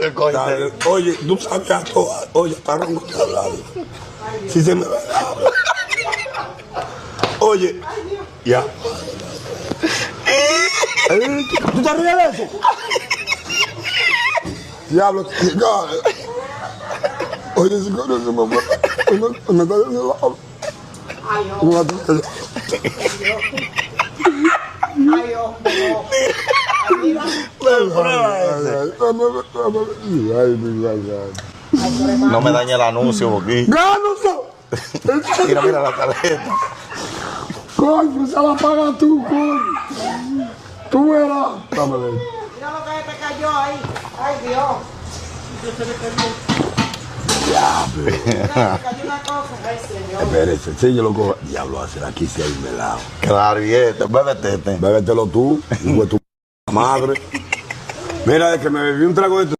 el coche. Oye, tú sabías todo. Oye, está ronco que hablar. Si se me va a hablar. Oye, ya. ¿Tú te ríes de eso? Diablo, oye, si conoce mamá, me está diciendo la habla. Ay, hombre. Ay, hombre. No me dañe el anuncio, Boquín. ¡Gánoso! Mira, mira la tarjeta. Coño, se la pagas tú, coño. Tú verás. Dame de ahí. Mira lo que te cayó ahí. Ay, Dios. Se le cayó. Mira, te cayó una cosa. Ay, señor. Espérese, enséñalo con... Diablo, hacer aquí si hay melado. Claro, y bébete. Bébetelo tú, hijo de tu madre. Mira, es que me bebí un trago de